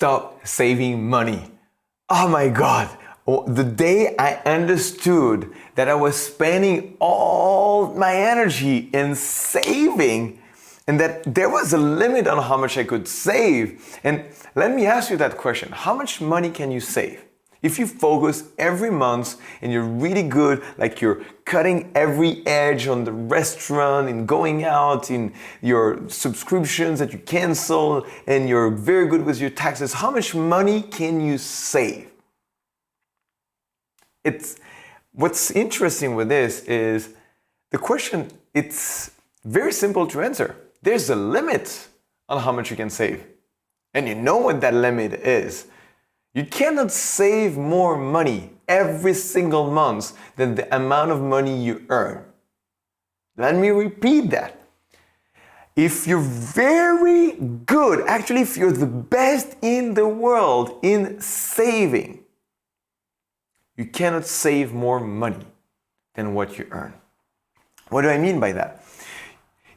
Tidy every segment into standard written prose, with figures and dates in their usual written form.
stop saving money. Oh my God. The day I understood that I was spending all my energy in saving and that there was a limit on how much I could save. And let me ask you that question. How much money can you save? If you focus every month and you're really good, like you're cutting every edge on the restaurant and going out, in your subscriptions that you cancel, and you're very good with your taxes, how much money can you save? What's interesting with this is the question, it's very simple to answer. There's a limit on how much you can save. And you know what that limit is. You cannot save more money every single month than the amount of money you earn. Let me repeat that. If you're very good, actually if you're the best in the world in saving, you cannot save more money than what you earn. What do I mean by that?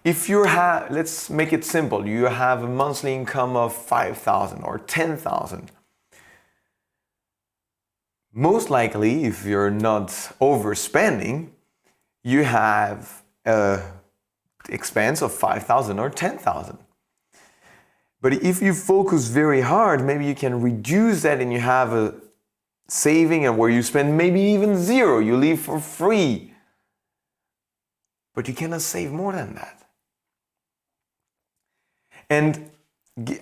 If you have, let's make it simple, you have a monthly income of 5,000 or 10,000. Most likely, if you're not overspending, you have an expense of 5,000 or 10,000. But if you focus very hard, maybe you can reduce that and you have a saving and where you spend maybe even zero, you live for free. But you cannot save more than that. And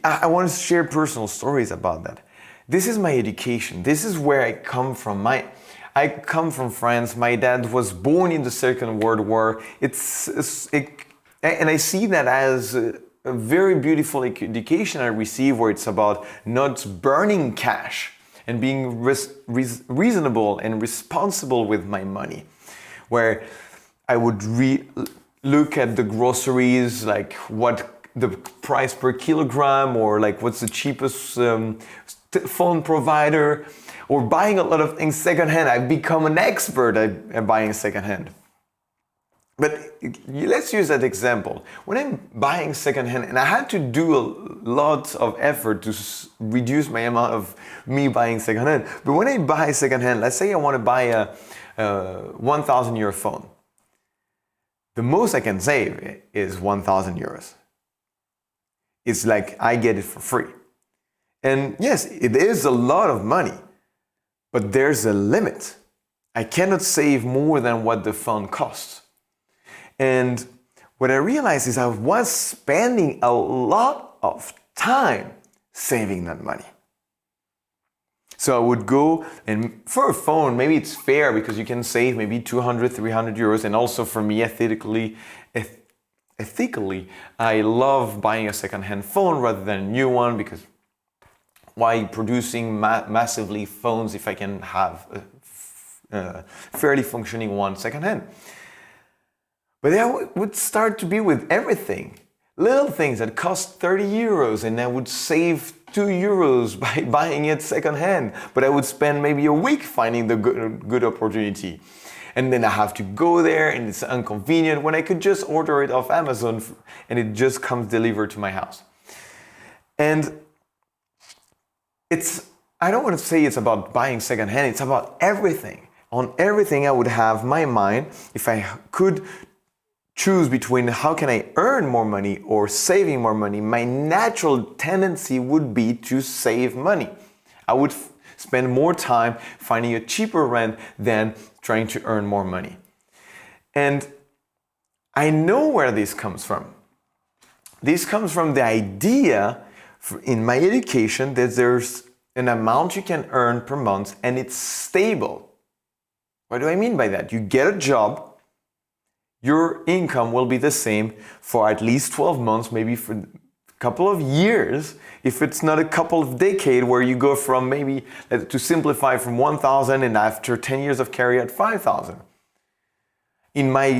I want to share personal stories about that. This is my education. This is where I come from. I come from France. My dad was born in the Second World War. And I see that as a very beautiful education I received, where it's about not burning cash and being reasonable and responsible with my money. Where I would look at the groceries, like what the price per kilogram, or like what's the cheapest phone provider, or buying a lot of things secondhand. I've become an expert at buying secondhand. But let's use that example. When I'm buying secondhand, and I had to do a lot of effort to reduce my amount of me buying secondhand. But when I buy secondhand, let's say I want to buy a 1,000 euro phone. The most I can save is 1,000 euros. It's like I get it for free. And yes, it is a lot of money, but there's a limit. I cannot save more than what the phone costs. And what I realized is I was spending a lot of time saving that money. So I would go, and for a phone, maybe it's fair because you can save maybe 200, 300 euros. And also for me, ethically, I love buying a second-hand phone rather than a new one, because why producing massively phones if I can have a fairly functioning one second-hand? But that would start to be with everything. Little things that cost 30 euros and I would save 2 euros by buying it second-hand. But I would spend maybe a week finding the good opportunity. And then I have to go there and it's inconvenient when I could just order it off Amazon and it just comes delivered to my house. And I don't want to say it's about buying second-hand, it's about everything. On everything I would have my mind, if I could choose between how can I earn more money or saving more money, my natural tendency would be to save money. I would spend more time finding a cheaper rent than trying to earn more money. And I know where this comes from. This comes from the idea in my education that there's an amount you can earn per month and it's stable. What do I mean by that? You get a job, your income will be the same for at least 12 months, maybe for a couple of years, if it's not a couple of decades where you go from maybe, to simplify, from 1,000 and after 10 years of career at 5,000. In my,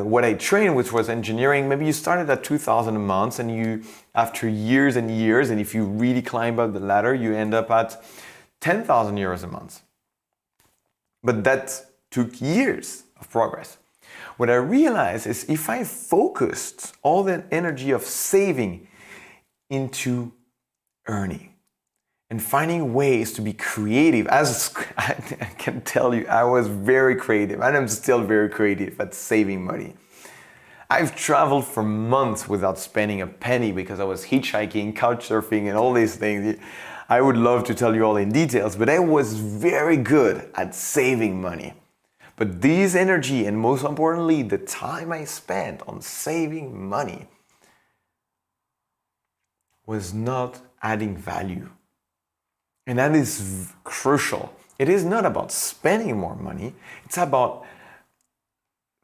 what I trained, which was engineering, maybe you started at 2,000 a month and you, after years and years, and if you really climb up the ladder, you end up at 10,000 euros a month. But that took years of progress. What I realized is if I focused all that energy of saving into earning, and finding ways to be creative. As I can tell you, I was very creative, and I'm still very creative at saving money. I've traveled for months without spending a penny because I was hitchhiking, couch surfing, and all these things. I would love to tell you all in details, but I was very good at saving money. But this energy, and most importantly, the time I spent on saving money, was not adding value. And that is crucial. It is not about spending more money. It's about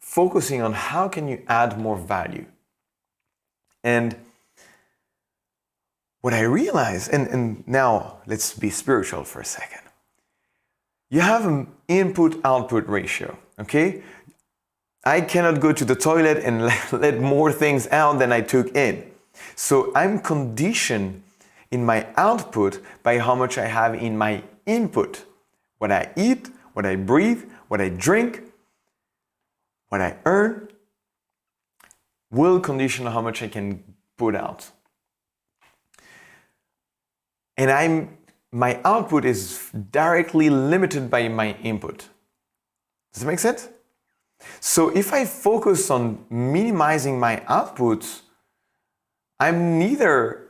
focusing on how can you add more value. And what I realized, and now let's be spiritual for a second. You have an input-output ratio, okay? I cannot go to the toilet and let more things out than I took in. So I'm conditioned in my output by how much I have in my input. What I eat, what I breathe, what I drink, what I earn will condition how much I can put out. And my output is directly limited by my input. Does that make sense? So if I focus on minimizing my outputs, I'm neither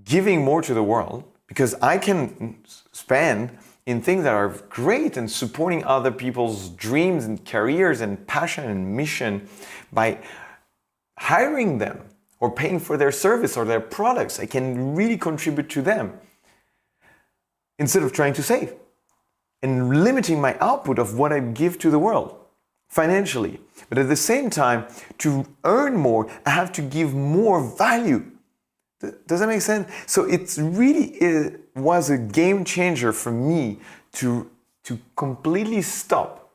giving more to the world, because I can spend in things that are great and supporting other people's dreams and careers and passion and mission by hiring them or paying for their service or their products. I can really contribute to them instead of trying to save and limiting my output of what I give to the world financially. But at the same time, to earn more, I have to give more value. Does that make sense? So it was a game changer for me to completely stop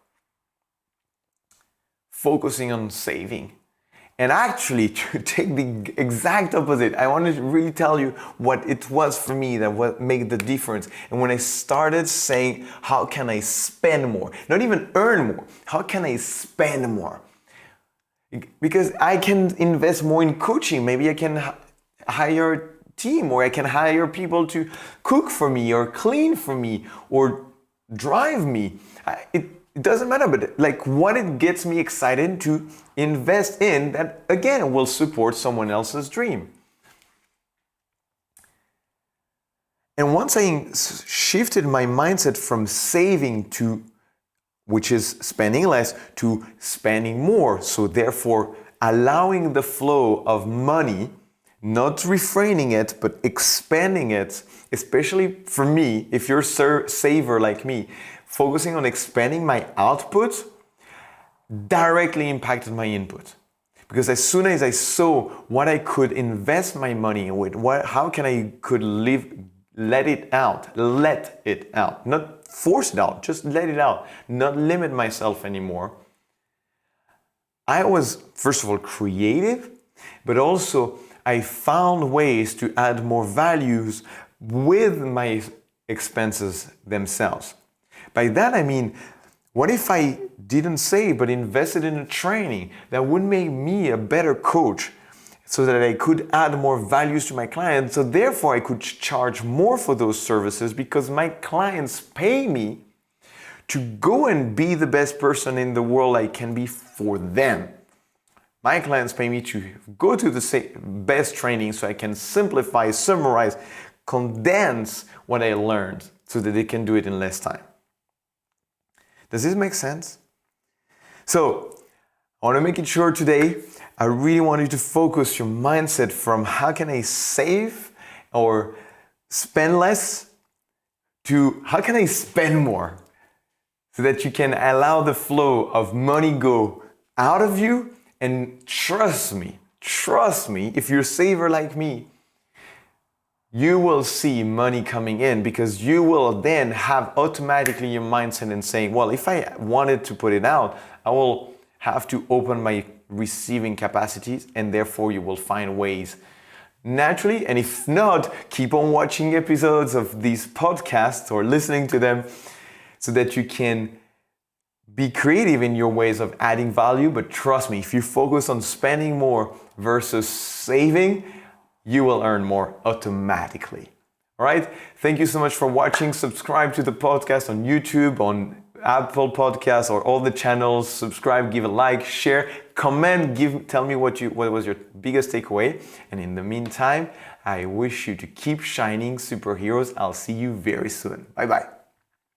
focusing on saving and actually to take the exact opposite. I want to really tell you what it was for me that made the difference. And when I started saying, how can I spend more? Not even earn more. How can I spend more? Because I can invest more in coaching. Maybe I can hire a team, or I can hire people to cook for me or clean for me or drive me. It doesn't matter, but like what it gets me excited to invest in that again will support someone else's dream. And once I shifted my mindset from saving to, which is spending less, to spending more, so therefore allowing the flow of money, not refraining it, but expanding it, especially for me, if you're a saver like me, focusing on expanding my output directly impacted my input. Because as soon as I saw what I could invest my money with, how can I could let it out, not force it out, just let it out, not limit myself anymore. I was, first of all, creative, but also I found ways to add more values with my expenses themselves. By that I mean, what if I didn't save but invested in a training that would make me a better coach so that I could add more values to my clients, so therefore I could charge more for those services because my clients pay me to go and be the best person in the world I can be for them. My clients pay me to go to the best training so I can simplify, summarize, condense what I learned so that they can do it in less time. Does this make sense? So, I want to make it short today. I really want you to focus your mindset from how can I save or spend less to how can I spend more so that you can allow the flow of money go out of you. And trust me, if you're a saver like me, you will see money coming in because you will then have automatically your mindset in saying, well, if I wanted to put it out, I will have to open my receiving capacities, and therefore you will find ways naturally. And if not, keep on watching episodes of these podcasts or listening to them so that you can be creative in your ways of adding value. But trust me, if you focus on spending more versus saving, you will earn more automatically. All right. Thank you so much for watching. Subscribe to the podcast on YouTube, on Apple Podcasts, or all the channels. Subscribe, give a like, share, comment, tell me what was your biggest takeaway. And in the meantime, I wish you to keep shining, superheroes. I'll see you very soon. Bye bye.